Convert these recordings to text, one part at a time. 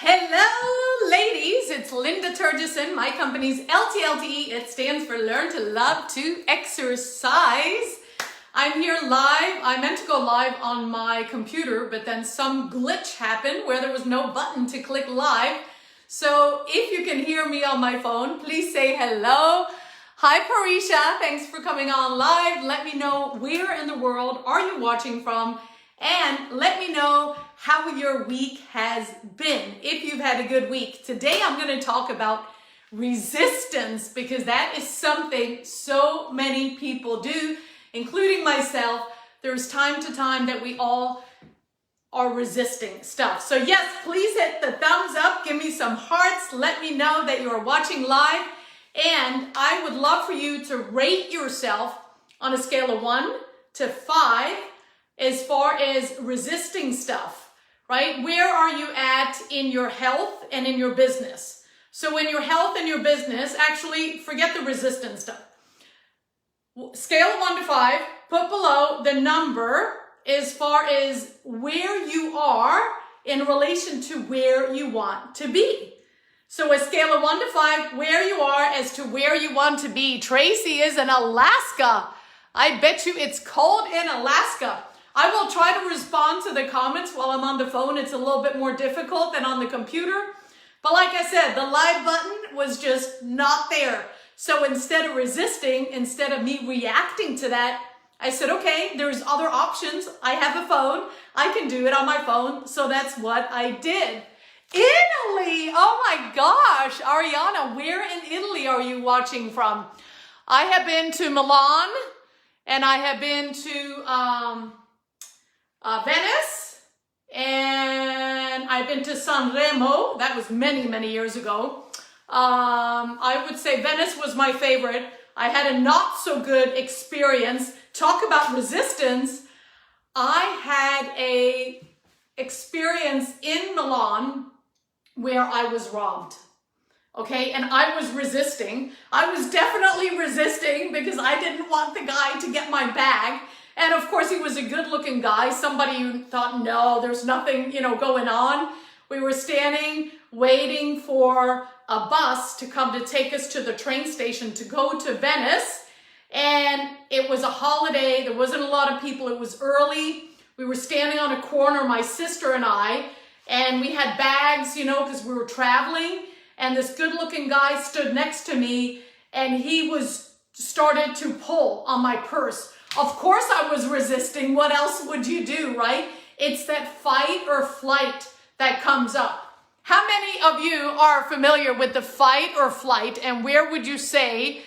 Hello, ladies. It's Linda Terjesen. My company's LTLTE. It stands for Learn to Love to Exercise. I'm here live. I meant to go live on my computer, but then some glitch happened where there was no button to click live. So if you can hear me on my phone, please say hello. Hi, Parisha. Thanks for coming on live. Let me know where in the world are you watching from, and let me know how your week has been, if you've had a good week. Today, I'm going to talk about resistance because that is something so many people do, including myself. There's time to time that we all are resisting stuff. So yes, please hit the thumbs up, give me some hearts, let me know that you're watching live, and I would love for you to rate yourself on a scale of 1 to 5 as far as resisting stuff. Right? Where are you at in your health and in your business? So in your health and your business, actually forget the resistance stuff. Scale of 1 to 5, put below the number as far as where you are in relation to where you want to be. So a scale of 1 to 5, where you are as to where you want to be. Tracy is in Alaska. I bet you it's cold in Alaska. I will try to respond to the comments while I'm on the phone. It's a little bit more difficult than on the computer. But like I said, the live button was just not there. So instead of resisting, instead of me reacting to that, I said, okay, there's other options. I have a phone. I can do it on my phone. So that's what I did. Italy! Oh my gosh! Ariana, where in Italy are you watching from? I have been to Milan, and I have been to Venice, and I've been to Sanremo. That was many, many years ago. I would say Venice was my favorite. I had a not so good experience. Talk about resistance. I had a experience in Milan where I was robbed. Okay, and I was resisting. I was definitely resisting because I didn't want the guy to get my bag. And of course, he was a good-looking guy, somebody who thought, no, there's nothing, going on. We were standing, waiting for a bus to come to take us to the train station to go to Venice. And it was a holiday. There wasn't a lot of people. It was early. We were standing on a corner, my sister and I, and we had bags, because we were traveling. And this good-looking guy stood next to me, and he started to pull on my purse. Of course I was resisting. What else would you do, right? It's that fight or flight that comes up. How many of you are familiar with the fight or flight, and where would you say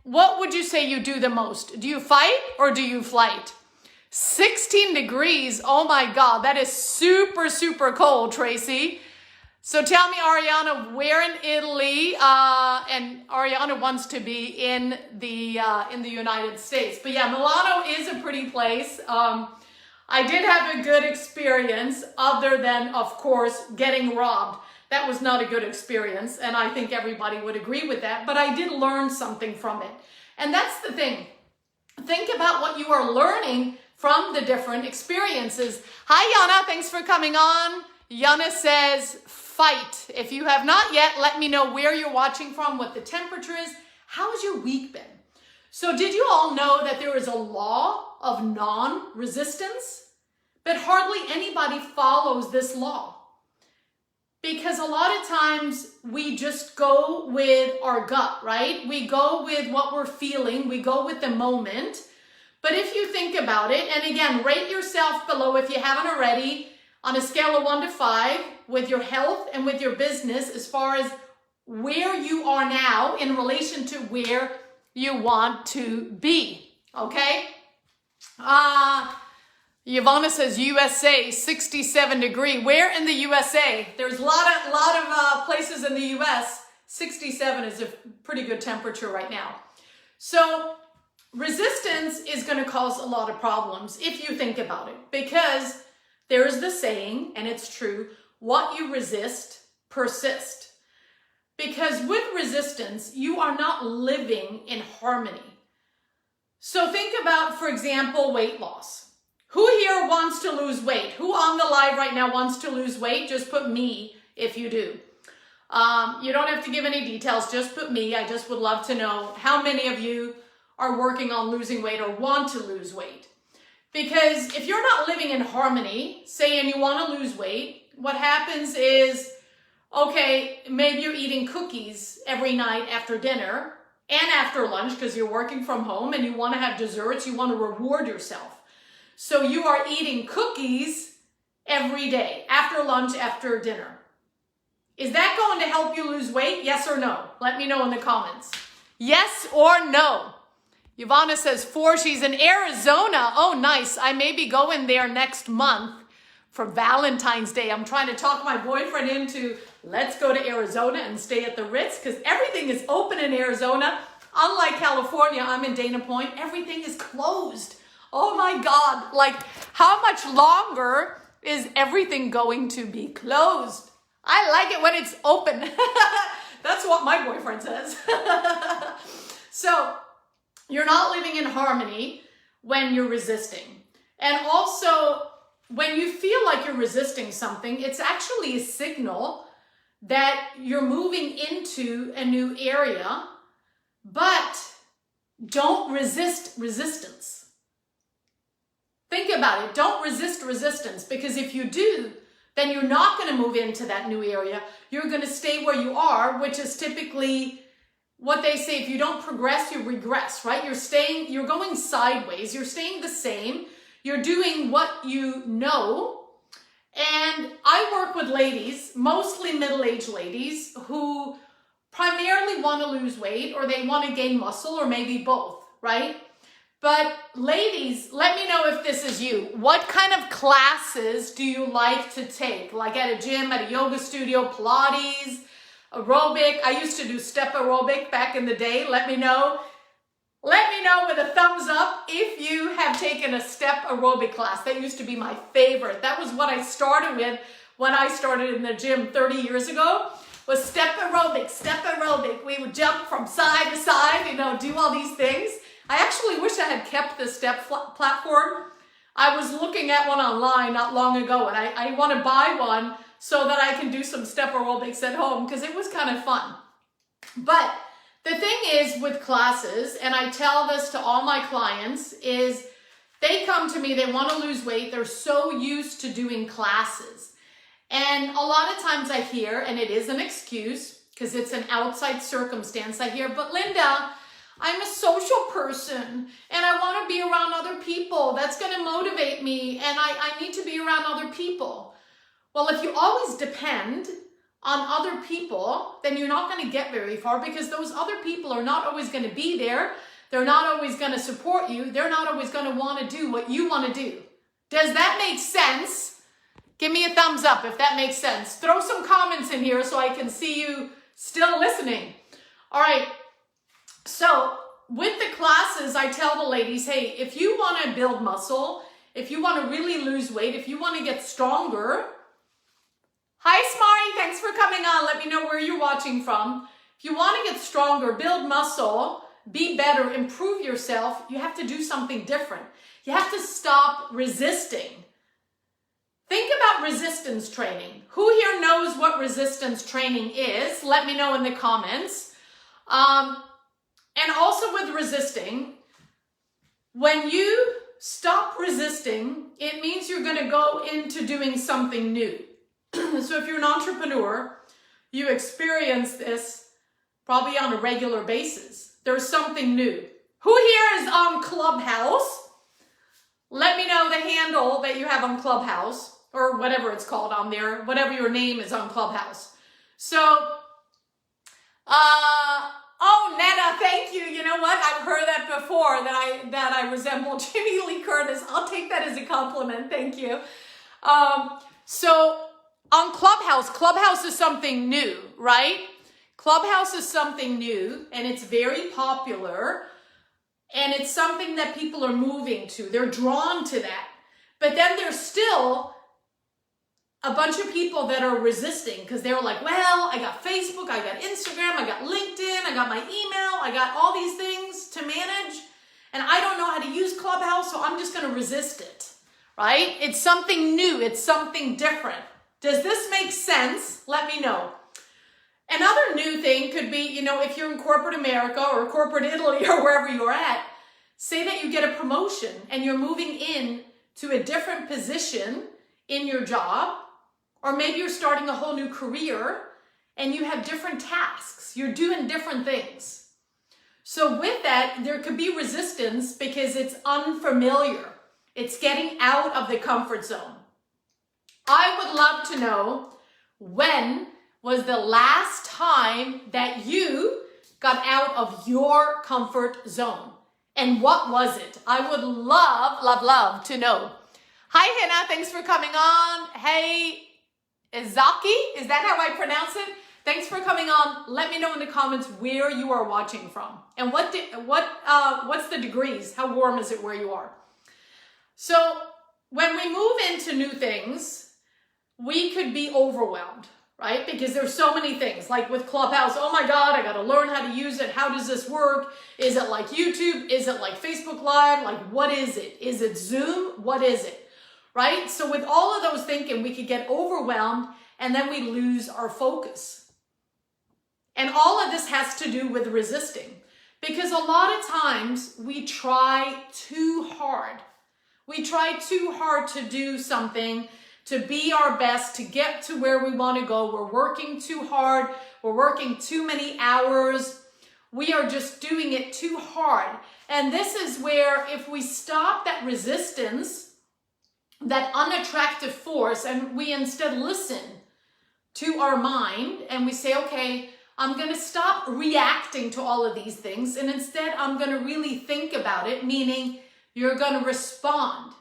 what would you say you do the most? Do you fight or do you flight? 16 degrees. Oh my God, that is super, super cold, Tracy. So tell me, Ariana, where in Italy, and Ariana wants to be in the United States. But yeah, Milano is a pretty place. I did have a good experience other than, of course, getting robbed. That was not a good experience, and I think everybody would agree with that, but I did learn something from it. And that's the thing. Think about what you are learning from the different experiences. Hi, Yana. Thanks for coming on. Yana says, fight. If you have not yet, let me know where you're watching from, what the temperature is. How has your week been? So did you all know that there is a law of non-resistance? But hardly anybody follows this law. Because a lot of times we just go with our gut, right? We go with what we're feeling. We go with the moment. But if you think about it, and again, rate yourself below if you haven't already, on a scale of 1 to 5, with your health and with your business, as far as where you are now in relation to where you want to be, okay? Yvonne says USA, 67 degree. Where in the USA? There's a lot of places in the US. 67 is a pretty good temperature right now. So resistance is going to cause a lot of problems if you think about it, because there is the saying, and it's true, what you resist, persist. Because with resistance, you are not living in harmony. So think about, for example, weight loss. Who here wants to lose weight? Who on the live right now wants to lose weight? Just put me if you do. You don't have to give any details, just put me. I just would love to know how many of you are working on losing weight or want to lose weight. Because if you're not living in harmony, saying you want to lose weight, what happens is, okay, maybe you're eating cookies every night after dinner and after lunch because you're working from home and you want to have desserts, you want to reward yourself. So you are eating cookies every day, after lunch, after dinner. Is that going to help you lose weight? Yes or no? Let me know in the comments. Yes or no? Yvonne says 4. She's in Arizona. Oh, nice. I may be going there next month for Valentine's Day. I'm trying to talk my boyfriend into let's go to Arizona and stay at the Ritz because everything is open in Arizona. Unlike California, I'm in Dana Point. Everything is closed. Oh my God. Like, how much longer is everything going to be closed? I like it when it's open. That's what my boyfriend says. So, you're not living in harmony when you're resisting. And also, when you feel like you're resisting something, it's actually a signal that you're moving into a new area, but don't resist resistance. Think about it. Don't resist resistance, because if you do, then you're not going to move into that new area. You're going to stay where you are, which is typically what they say, if you don't progress, you regress, right? You're going sideways, you're staying the same, you're doing what you know. And I work with ladies, mostly middle-aged ladies, who primarily want to lose weight or they want to gain muscle or maybe both, right? But ladies, let me know if this is you. What kind of classes do you like to take? Like at a gym, at a yoga studio, Pilates, aerobic. I used to do step aerobic back in the day. Let me know. Let me know with a thumbs up if you have taken a step aerobic class. That used to be my favorite. That was what I started with when I started in the gym 30 years ago, was step aerobic, step aerobic. We would jump from side to side, do all these things. I actually wish I had kept the step platform. I was looking at one online not long ago, and I want to buy one so that I can do some step aerobics at home because it was kind of fun. But the thing is with classes, and I tell this to all my clients, is they come to me, they want to lose weight, they're so used to doing classes. And a lot of times I hear, and it is an excuse because it's an outside circumstance, I hear, but Linda, I'm a social person and I want to be around other people. That's going to motivate me and I need to be around other people. Well, if you always depend on other people, then you're not going to get very far because those other people are not always going to be there. They're not always going to support you. They're not always going to want to do what you want to do. Does that make sense? Give me a thumbs up if that makes sense. Throw some comments in here so I can see you still listening. All right. So with the classes, I tell the ladies, hey, if you want to build muscle, if you want to really lose weight, if you want to get stronger. Hi, Smari. Thanks for coming on. Let me know where you're watching from. If you want to get stronger, build muscle, be better, improve yourself, you have to do something different. You have to stop resisting. Think about resistance training. Who here knows what resistance training is? Let me know in the comments. And also with resisting, when you stop resisting, it means you're going to go into doing something new. So if you're an entrepreneur, you experience this probably on a regular basis. There's something new. Who here is on Clubhouse? Let me know the handle that you have on Clubhouse or whatever it's called on there, whatever your name is on Clubhouse. So, oh, Netta, thank you. You know what? I've heard that before, that I resemble Jimmy Lee Curtis. I'll take that as a compliment. Thank you. So on Clubhouse is something new, right? Clubhouse is something new, and it's very popular, and it's something that people are moving to. They're drawn to that. But then there's still a bunch of people that are resisting because they're like, well, I got Facebook, I got Instagram, I got LinkedIn, I got my email, I got all these things to manage, and I don't know how to use Clubhouse, so I'm just going to resist it, right? It's something new. It's something different. Does this make sense? Let me know. Another new thing could be, you know, if you're in corporate America or corporate Italy or wherever you're at, say that you get a promotion and you're moving in to a different position in your job, or maybe you're starting a whole new career and you have different tasks. You're doing different things. So with that, there could be resistance because it's unfamiliar. It's getting out of the comfort zone. I would love to know, when was the last time that you got out of your comfort zone? And what was it? I would love, love, love to know. Hi, Hannah. Thanks for coming on. Hey, Izaki. Is that how I pronounce it? Thanks for coming on. Let me know in the comments where you are watching from. And what's the degrees? How warm is it where you are? So when we move into new things, we could be overwhelmed, right? Because there's so many things, like with Clubhouse. Oh my God, I got to learn how to use it. How does this work? Is it like YouTube? Is it like Facebook Live? Like, what is it? Is it Zoom? What is it? Right? So with all of those thinking, we could get overwhelmed and then we lose our focus. And all of this has to do with resisting, because a lot of times we try too hard. We try too hard to do something, to be our best, to get to where we want to go. We're working too hard. We're working too many hours. We are just doing it too hard. And this is where, if we stop that resistance, that unattractive force, and we instead listen to our mind and we say, okay, I'm going to stop reacting to all of these things, and instead I'm going to really think about it, meaning you're going to respond.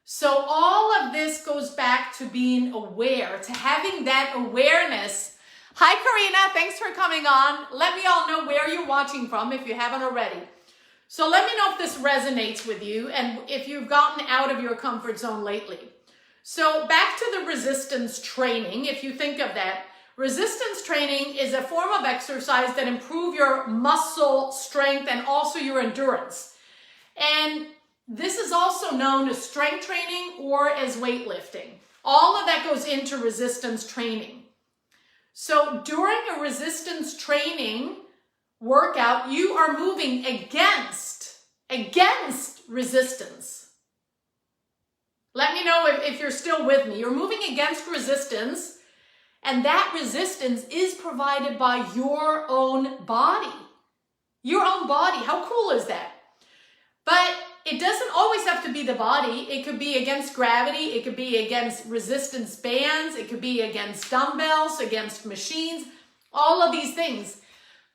So all of this goes back to being aware, to having that awareness. Hi, Karina. Thanks for coming on. Let me all know where you're watching from if you haven't already. So let me know if this resonates with you and if you've gotten out of your comfort zone lately. So back to the resistance training, if you think of that. Resistance training is a form of exercise that improves your muscle strength and also your endurance. And this is also known as strength training or as weightlifting. All of that goes into resistance training. So during a resistance training workout, you are moving against resistance. Let me know if you're still with me. You're moving against resistance, and that resistance is provided by your own body. Your own body. How cool is that? But it doesn't always have to be the body. It could be against gravity. It could be against resistance bands. It could be against dumbbells, against machines, all of these things.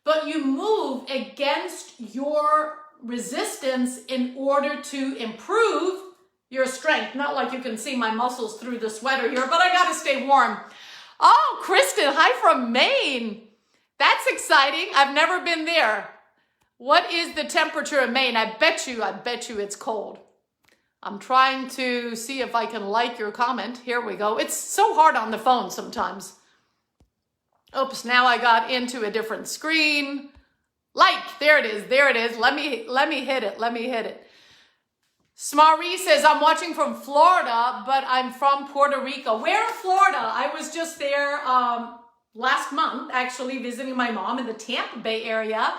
But you move against your resistance in order to improve your strength. Not like you can see my muscles through the sweater here, but I got to stay warm. Oh, Kristen, hi from Maine. That's exciting. I've never been there. What is the temperature in Maine? I bet you it's cold. I'm trying to see if I can like your comment. Here we go. It's so hard on the phone sometimes. Oops, now I got into a different screen. Like, there it is. Let me hit it. Smari says, I'm watching from Florida, but I'm from Puerto Rico. Where in Florida? I was just there last month, actually visiting my mom in the Tampa Bay area.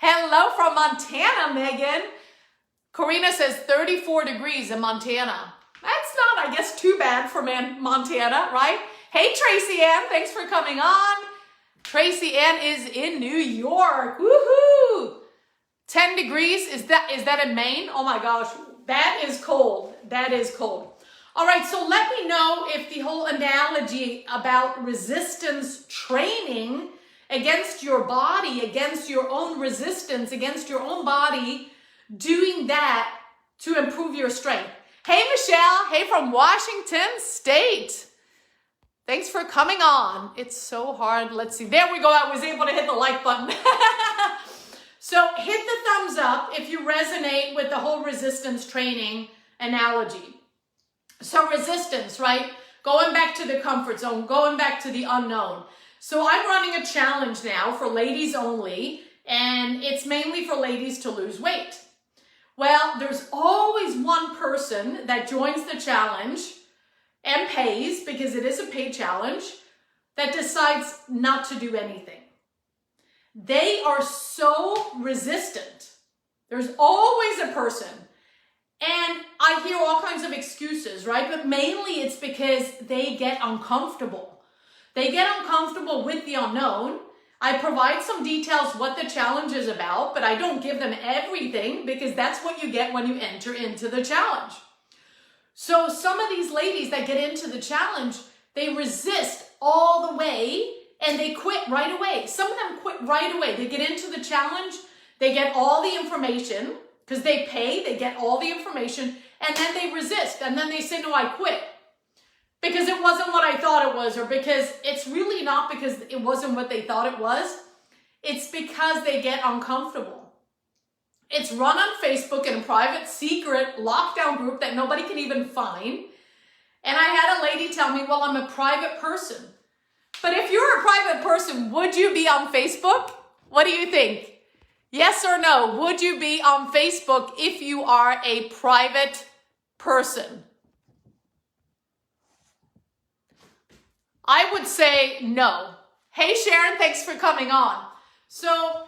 Hello from Montana, Megan. Karina says 34 degrees in Montana. That's not, I guess, too bad for Montana, right? Hey, Tracy Ann, thanks for coming on. Tracy Ann is in New York. Woohoo! 10 degrees, is that in Maine? Oh my gosh, that is cold. That is cold. All right, so let me know if the whole analogy about resistance training against your body, against your own resistance, against your own body, doing that to improve your strength. Hey, Michelle. Hey, from Washington State. Thanks for coming on. It's so hard. Let's see. There we go. I was able to hit the like button. So hit the thumbs up if you resonate with the whole resistance training analogy. So resistance, right? Going back to the comfort zone, going back to the unknown. So I'm running a challenge now for ladies only, and it's mainly for ladies to lose weight. Well, there's always one person that joins the challenge and pays, because it is a paid challenge, that decides not to do anything. They are so resistant. There's always a person. And I hear all kinds of excuses, right? But mainly it's because they get uncomfortable. They get uncomfortable with the unknown. I provide some details what the challenge is about, but I don't give them everything, because that's what you get when you enter into the challenge. So some of these ladies that get into the challenge, they resist all the way and they quit right away. Some of them quit right away. They get into the challenge, they get all the information, because they pay, they get all the information, and then they resist. And then they say, no, I quit. Because it wasn't what I thought it was, or because it's really not because it wasn't what they thought it was. It's because they get uncomfortable. It's run on Facebook in a private, secret, lockdown group that nobody can even find. And I had a lady tell me, well, I'm a private person. But if you're a private person, would you be on Facebook? What do you think? Yes or no? Would you be on Facebook if you are a private person? I would say no. Hey Sharon, thanks for coming on. So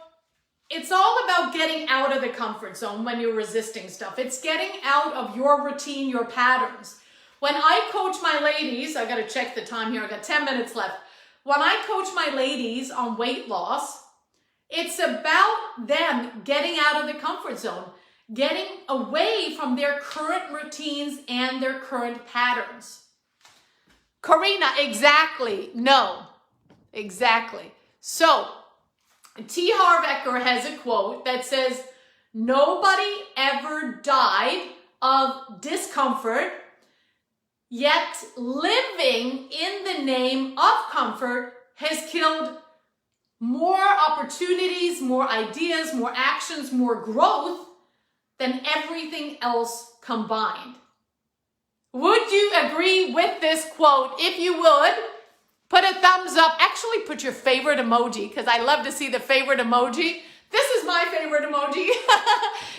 it's all about getting out of the comfort zone when you're resisting stuff. It's getting out of your routine, your patterns. When I coach my ladies, I got to check the time here, I got 10 minutes left. When I coach my ladies on weight loss, it's about them getting out of the comfort zone, getting away from their current routines and their current patterns. Karina, exactly. No, exactly. So, T. Harv Eker has a quote that says, nobody ever died of discomfort, yet living in the name of comfort has killed more opportunities, more ideas, more actions, more growth than everything else combined. Would you agree with this quote? If you would, put a thumbs up. Actually, put your favorite emoji, because I love to see the favorite emoji. This is my favorite emoji,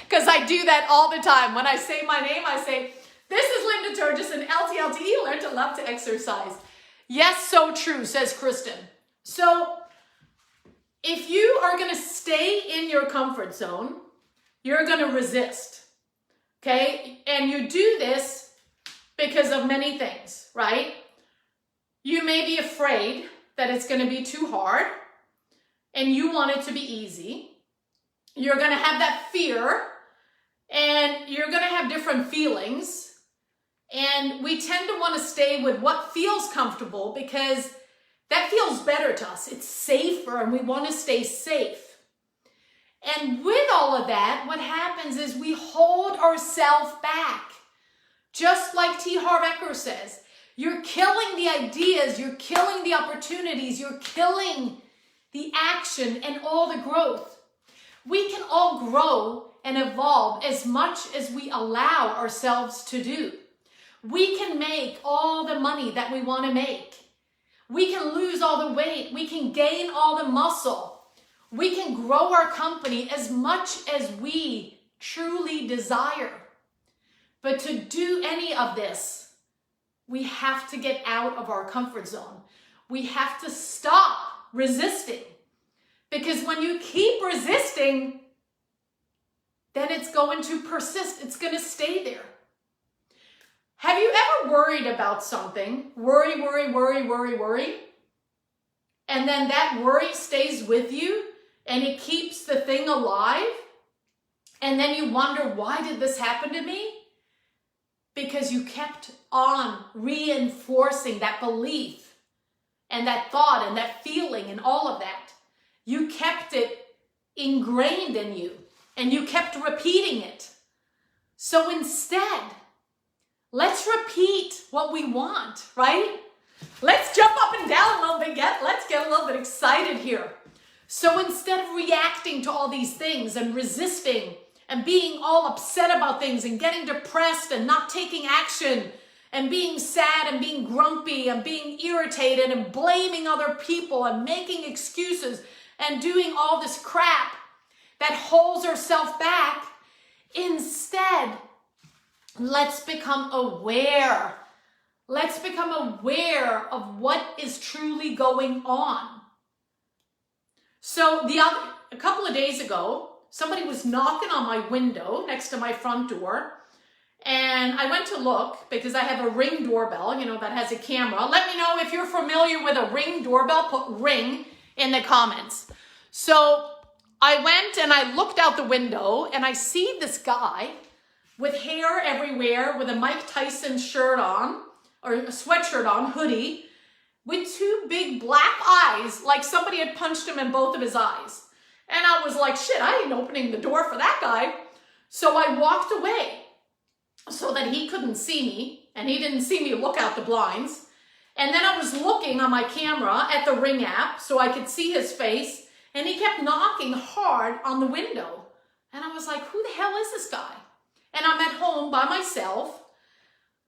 because I do that all the time. When I say my name, I say, this is Linda Terjesen, LTLTE, Learn to Love to Exercise. Yes, so true, says Kristen. So, if you are going to stay in your comfort zone, you're going to resist, okay? And you do this because of many things, right? You may be afraid that it's going to be too hard and you want it to be easy. You're going to have that fear and you're going to have different feelings. And we tend to want to stay with what feels comfortable because that feels better to us. It's safer and we want to stay safe. And with all of that, what happens is we hold ourselves back. Just like T. Harv Eker says, you're killing the ideas, you're killing the opportunities, you're killing the action and all the growth. We can all grow and evolve as much as we allow ourselves to do. We can make all the money that we want to make. We can lose all the weight. We can gain all the muscle. We can grow our company as much as we truly desire. But to do any of this, we have to get out of our comfort zone. We have to stop resisting. Because when you keep resisting, then it's going to persist. It's going to stay there. Have you ever worried about something? Worry, and then that worry stays with you and it keeps the thing alive. And then you wonder, why did this happen to me? Because you kept on reinforcing that belief and that thought and that feeling and all of that. You kept it ingrained in you and you kept repeating it. So instead, let's repeat what we want, right? Let's jump up and down a little bit. Let's get a little bit excited here. So instead of reacting to all these things and resisting and being all upset about things and getting depressed and not taking action and being sad and being grumpy and being irritated and blaming other people and making excuses and doing all this crap that holds ourselves back, Instead, let's become aware. Let's become aware of what is truly going on. So a couple of days ago, somebody was knocking on my window next to my front door. And I went to look because I have a Ring doorbell, that has a camera. Let me know if you're familiar with a Ring doorbell. Put Ring in the comments. So I went and I looked out the window and I see this guy with hair everywhere, with a Mike Tyson shirt on, or a sweatshirt on, hoodie, with two big black eyes, like somebody had punched him in both of his eyes. And I was like, shit, I ain't opening the door for that guy. So I walked away so that he couldn't see me, and he didn't see me look out the blinds. And then I was looking on my camera at the Ring app so I could see his face, and he kept knocking hard on the window. And I was like, who the hell is this guy? And I'm at home by myself.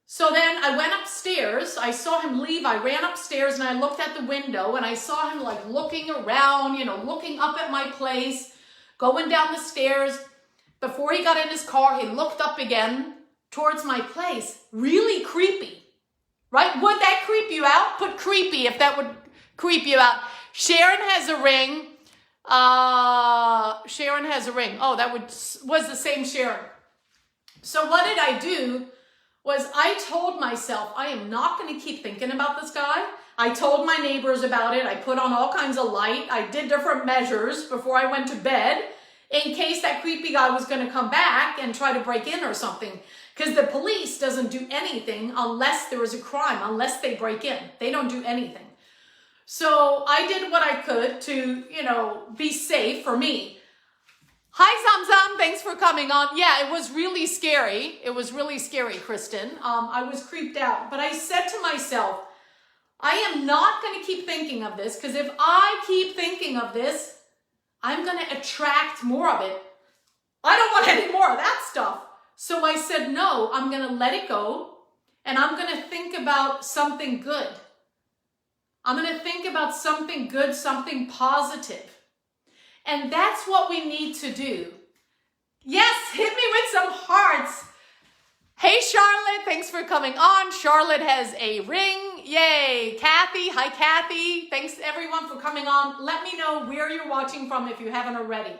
So then I went upstairs. I saw him leave. I ran upstairs and I looked at the window and I saw him like looking around, looking up at my place, going down the stairs. Before he got in his car, he looked up again towards my place. Really creepy, right? Would that creep you out? Put creepy if that would creep you out. Sharon has a ring. Sharon has a ring. Oh, that was the same Sharon. So what did I do was I told myself, I am not going to keep thinking about this guy. I told my neighbors about it. I put on all kinds of light. I did different measures before I went to bed in case that creepy guy was going to come back and try to break in or something. Because the police doesn't do anything unless there is a crime, unless they break in. They don't do anything. So I did what I could to, be safe for me. Hi, Zamzam. Thanks for coming on. Yeah, it was really scary. It was really scary, Kristen. I was creeped out. But I said to myself, I am not going to keep thinking of this, because if I keep thinking of this, I'm going to attract more of it. I don't want any more of that stuff. So I said, no, I'm going to let it go, and I'm going to think about something good. I'm going to think about something good, something positive. And that's what we need to do. Yes, hit me with some hearts. Hey, Charlotte, thanks for coming on. Charlotte has a ring. Yay. Kathy, hi, Kathy. Thanks, everyone, for coming on. Let me know where you're watching from if you haven't already.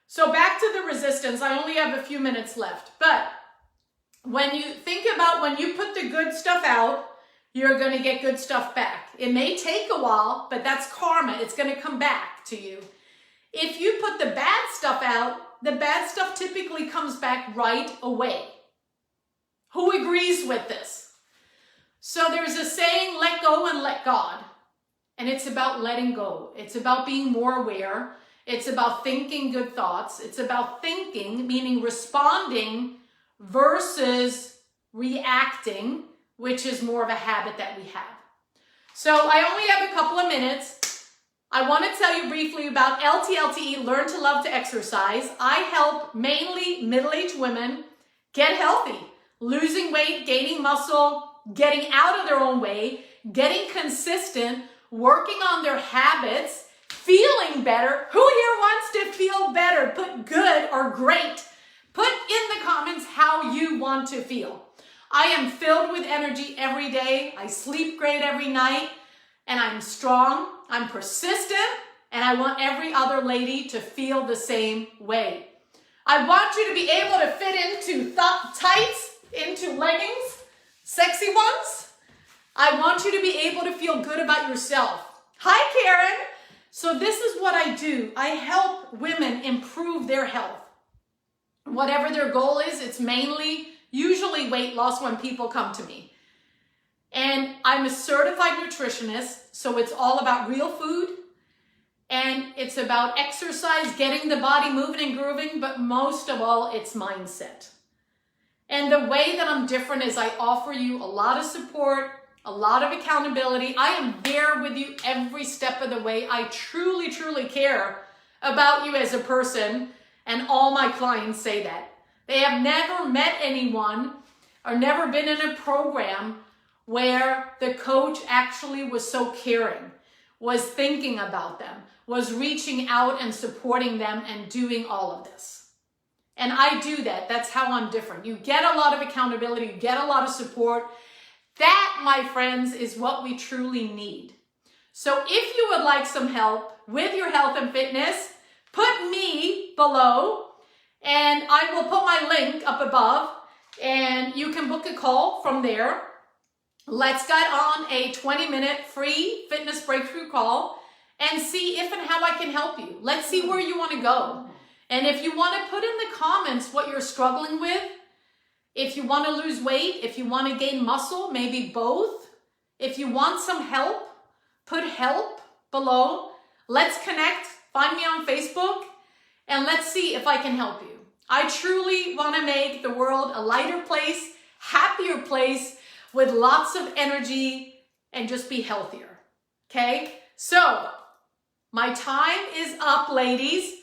So back to the resistance. I only have a few minutes left. But when you think about when you put the good stuff out, you're going to get good stuff back. It may take a while, but that's karma. It's going to come back to you. If you put the bad stuff out, the bad stuff typically comes back right away. Who agrees with this? So there's a saying, let go and let God. And it's about letting go. It's about being more aware. It's about thinking good thoughts. It's about thinking, meaning responding, versus reacting, which is more of a habit that we have. So I only have a couple of minutes. I want to tell you briefly about LTLTE, Learn to Love to Exercise. I help mainly middle-aged women get healthy, losing weight, gaining muscle, getting out of their own way, getting consistent, working on their habits, feeling better. Who here wants to feel better? Put good or great. Put in the comments how you want to feel. I am filled with energy every day. I sleep great every night, and I'm strong. I'm persistent, and I want every other lady to feel the same way. I want you to be able to fit into tights, into leggings, sexy ones. I want you to be able to feel good about yourself. Hi, Karen. So this is what I do. I help women improve their health. Whatever their goal is, it's usually weight loss when people come to me. And I'm a certified nutritionist, so it's all about real food, and it's about exercise, getting the body moving and grooving, but most of all, it's mindset. And the way that I'm different is I offer you a lot of support, a lot of accountability. I am there with you every step of the way. I truly, truly care about you as a person, and all my clients say that. They have never met anyone or never been in a program where the coach actually was so caring, was thinking about them, was reaching out and supporting them and doing all of this. And I do that. That's how I'm different. You get a lot of accountability, you get a lot of support. That, my friends, is what we truly need. So if you would like some help with your health and fitness, put me below and I will put my link up above and you can book a call from there. Let's get on a 20-minute free fitness breakthrough call and see if and how I can help you. Let's see where you want to go. And if you want to put in the comments what you're struggling with, if you want to lose weight, if you want to gain muscle, maybe both. If you want some help, put help below. Let's connect. Find me on Facebook and let's see if I can help you. I truly want to make the world a lighter place, happier place with lots of energy and just be healthier. Okay? So, my time is up, ladies.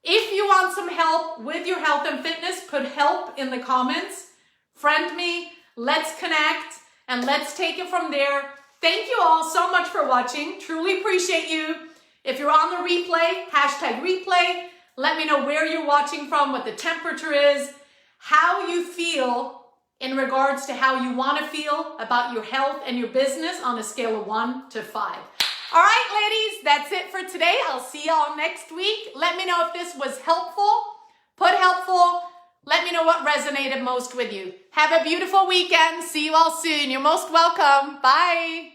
If you want some help with your health and fitness, put help in the comments. Friend me, let's connect, and let's take it from there. Thank you all so much for watching. Truly appreciate you. If you're on the replay, hashtag replay. Let me know where you're watching from, what the temperature is, how you feel in regards to how you want to feel about your health and your business on a scale of 1 to 5. All right, ladies, that's it for today. I'll see y'all next week. Let me know if this was helpful. Put helpful. Let me know what resonated most with you. Have a beautiful weekend. See you all soon. You're most welcome. Bye.